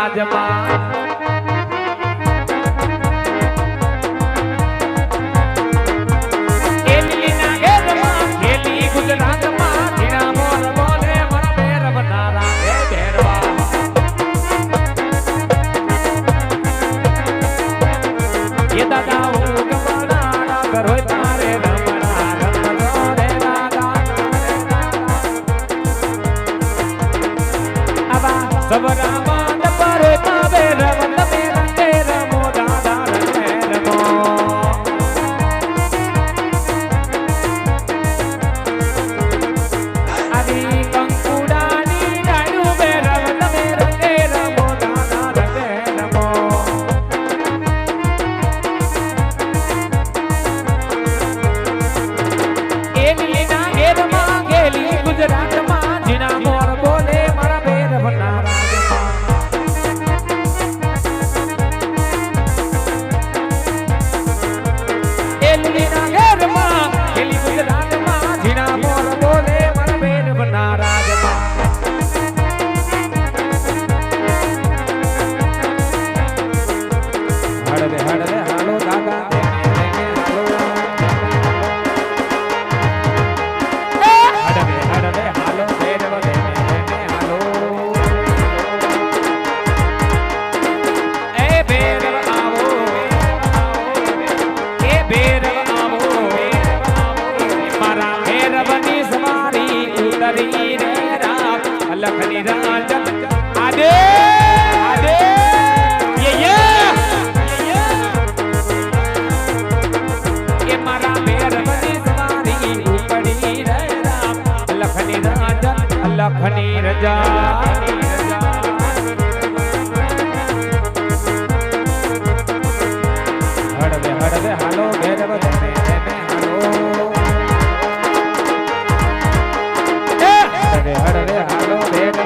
રાજમાં ગુજરાતમાં ધીણા મોર બોલે મર બેર બનારા હે ભેરવા એ દાદા હું ગમણા કરો તારે રમણા રમણો રે દાદા આવા સબરામાં પર પાવે રમત મે રંગે રમો દાદા રંગે રમો લખની રાજા આદે આદે એ મારા મેરમની સવારી ઉપડી રે રામ લખની રાજા લખની રજા હડવે હડવે હાલો ભેરવ તમે હાલો હડવે હાલો ભેરવ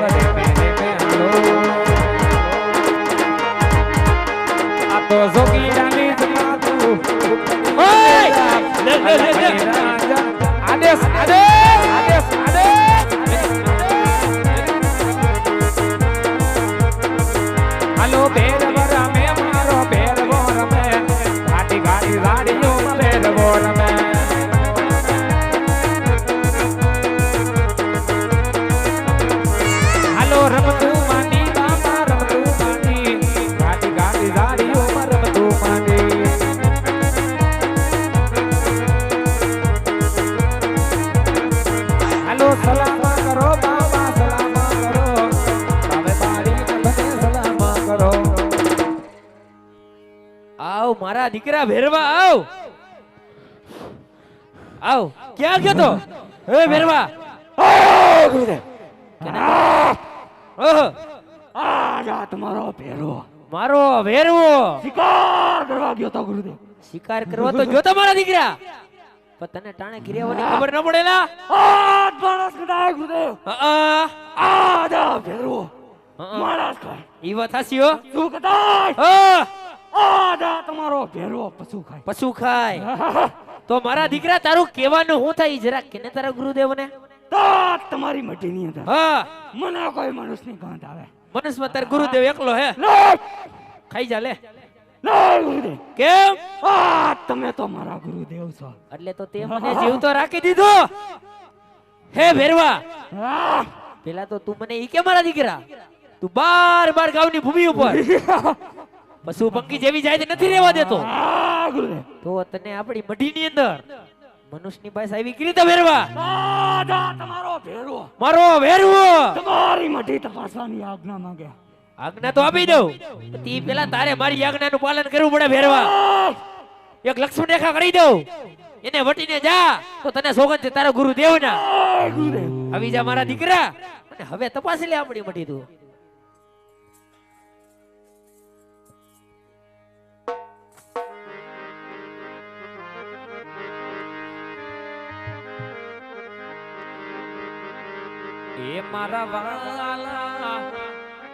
આ તો જોગી રાની જમાતું ઓય આદેશ આદેશ આદેશ આદેશ હાલો ભેરવ રમે મારો ભેરવો રમે ઘાટી ઘાટી ગાડીઓ ભેરવો રમે હાલો રમતું માની બાપા રમતું માની ઘાટી ઘાટી ગાડીઓ રમતું માની હાલો સલામા કરો બાબા સલામા કરો હવે બારી મને સલામા કરો આવ મારા દીકરા ભેરવા આવ આવ ક્યાં ગયો તો હે ભેરવા ગુરુદેવ આજા તમારો ભેરવો મારો ભેરવો શિકાર કરવા ગયો તો ગુરુદેવ શિકાર કરવા તો જો તમારા દીકરા પણ તને ટાણે ગિર્યાવાની ખબર ન પડેલા આ માણસ કદાય ગુરુદેવ આજા ભેરવો માણસ ખાય ઈ વાત હાસી હો શું કદાય આજા તમારો ભેરવો પશુ ખાય તો મારા દીકરા તારું કહેવાનું હું થાય જરા કેને તારા ગુરુદેવને તમારી મટીની અંદર હા મને કોઈ મનુષ્યની ગંધ આવે મનુષ્યમાં તાર ગુરુદેવ એકલો હે ખાઈ જા લે ગુરુદેવ કેમ તમે તો મારા ગુરુદેવ છો એટલે તો તે મને જીવતો રાખી દીધો હે ભેરવા પેલા તો તું મને ઈ કે મારા દીકરા તું બાર બાર ગામની ભૂમિ ઉપર પશુ પંખી જેવી જાય નથી રહેવા દેતો તો તને આપણી મઢીની અંદર મનુષ્યની પાસે આવી કરી તો ભેરવા તમારો ભેરવો મારો ભેરવો તમારી મઢી તપાસવાની આજ્ઞા માંગે આજ્ઞા તો આપી દઉં તી પેલા તારે મારી આજ્ઞાનું પાલન કરવું પડે ભેરવા એક લક્ષ્મણ રેખા કરી દઉં એને વટીને જા તો તને સોગંદ છે તારા ગુરુદેવના આવી જા મારા દીકરા અને હવે તપાસી લે આપણી મઢી તું એ મારા વાલા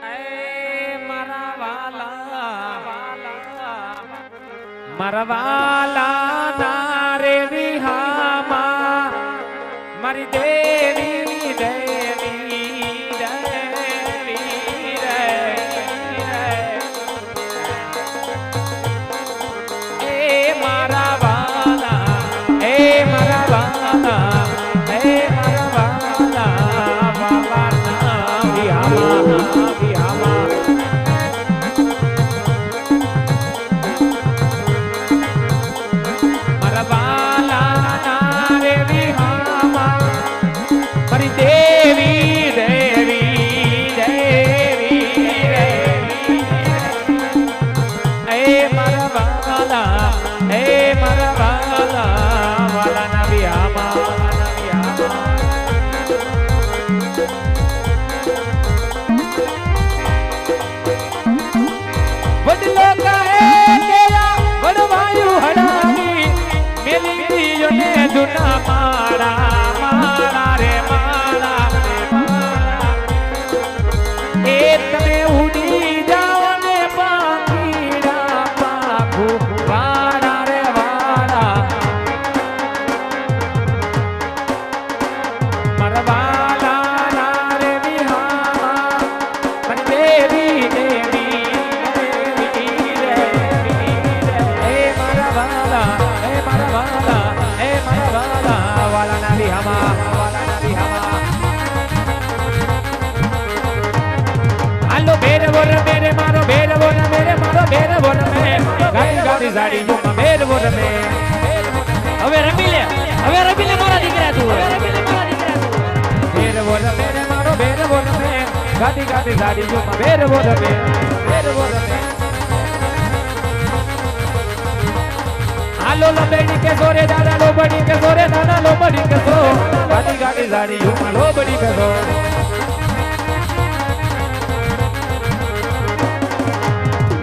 એ મારા વાલા તારે વિહામાં મારી દેવી દેવી દેવી વાલા રે વિહામા મારી દેવી દેવી દેવી રે એ મારા વાલા એ મારા વાલા વાલા ના વિહામા વડલો કહે કેલા વડવાયું હડાવી મેલી દીયો ને જૂના મારા મારા રે મારા એ તમે ઉડી જાઓ ને પાંખીડા પાંખું વાળા રે વાળા મારા વાલા ના રે વિહામા મારી દેવી દેવી હાલો ભેરવો રમે મારો ભેરવો રમે રે મારો ભેરવો રમે ગાડી ગાડી સાડી જોમાં ભેરવો રમે હવે રમી લે મારા દીકરા તું ભેરવો રમે રે મારો ભેરવો રમે ગાડી ગાડી સાડી જોમાં ભેરવો રમે હાલો લબડી કે સોરે દાદા લોબડી કે સોરે દાદા લોબડી કે સો ગાડી ગાડી સાડી જોમાં લોબડી કે સો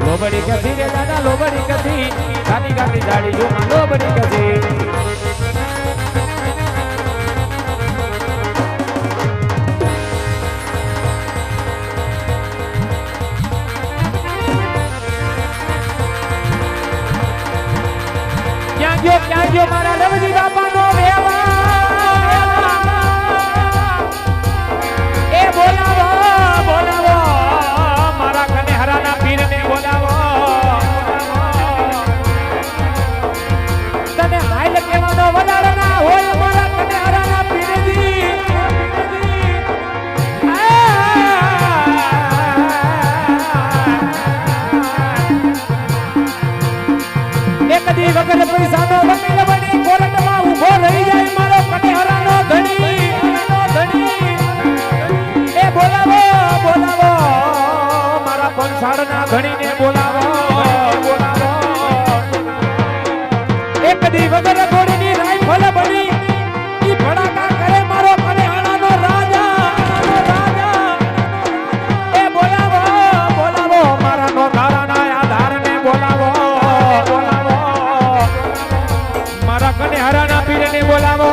લોબડી કસી રે દાદા લોબડી કસી ગાડી ગાડી સાડી જોમાં લોબડી કસી ક્યાં ગયો મારા રવજી બાપાનો વેવા એ બોલાવો બોલાવો મારા કને હરાના પીરને બોલાવો તને હાઈલ કેવાનો વધારે ના હોય મારા કને હરાના પીરજી એક દી વગર પૈસાનો વકીલ બની કોર્ટમાં ઊભો રહી જાય મારો કનેહરાનો ધણી એ બોલાવો બોલાવો મારા પંસાળના ધણીને બોલાવો એક દી વગર ઘોડીની રાઈફલ બની ઈ ભડાકા કરે મારો કનેહરાનો રાજા એ બોલાવો બોલાવો મારા નોધારાના આધારને બોલાવો મારા કનેહરાના પીરને બોલાવો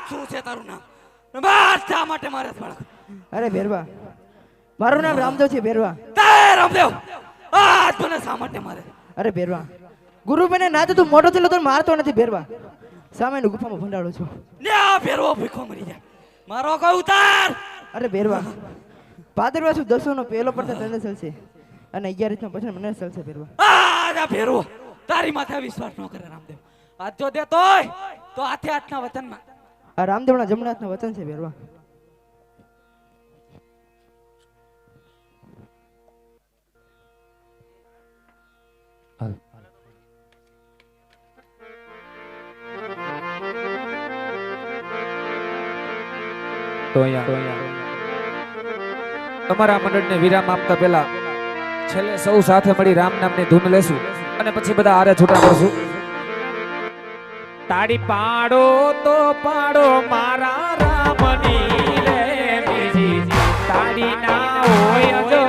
શું છે તારું નામ શા માટે મારે બાળક અરે ભેરવા મારું નામ રામદેવ છે ભેરવા તે રામદેવ આજ મને શા માટે મારે અરે ભેરવા ગુરુ બને ના તો તું મોટો થયેલો તો મારતો નથી ભેરવા સામેની ગુફામાં ભંડાળો છું ને આ ભેરવો ભીખો મરી જાય મારો કોઈ ઉતાર અરે ભેરવા ભાદરવા શું 10 નો પહેલો પડતા તને ચાલશે અને 11 નો પછી મને ચાલશે ભેરવા આ ભેરવો તારી માથે વિશ્વાસ ન કરે રામદેવ આજ જો દે તોય તો હાથે હાથના વતનમાં આ રામદેવના જમનાથના વતન છે ભેરવા તો અહીંયા તમારા મંડળને વિરામ આપતા પહેલા છેલ્લે સૌ સાથે મળી રામ નામની ધૂન લેશું અને પછી બધા આરે છૂટા પડશું. તાળી પાડો તો પાડો મારા રામની લે બીજી તાળી ના હોય જો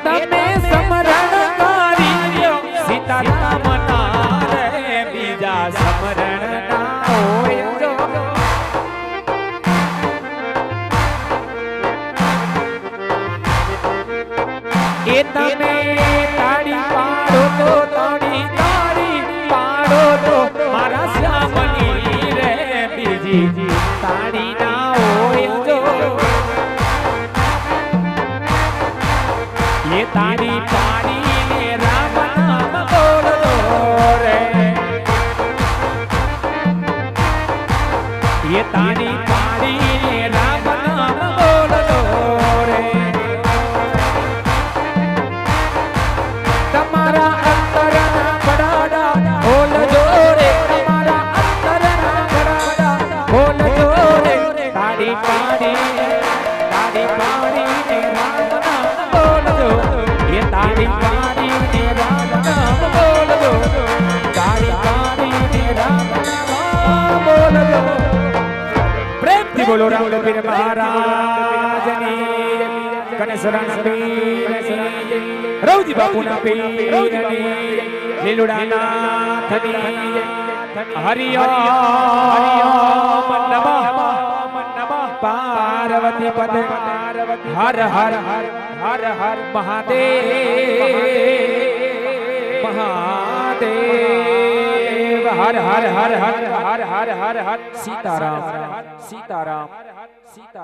તમે સમરણ કરી સીતારામ ના રે બીજા સમરણ ના હોય જો એ તમે તાળી પાડો તો તાળી પાડો તો મારા શ્યામની રે બીજી તાળી ના હોય જો એ તાળી પાડીને રામ નામ બોલતો રે એ તાળી પાડીને રામ નામ બોલતો રે તમારા અંતરના બડાડા બોલજો રે તમારા અંતરના બડાડા બોલજો રે તાળી પાડીને રામ નામ બોલજો એ તાળી પાડીને રામ નામ બોલજો તાળી પાડીને રામ નામ બોલજો પ્રેમથી બોલો રામપીર મહારાજની ગણેશરાના પીરની રવજી બાપુના પીરની લીલુડાનાથની હરિઓમ નમઃ પાર્વતી પદ હર હર હર હર મહાદેવ મહાદેવ હર હર હર હર હર હર હર હર સીતારામ સીતારામ સીતારામ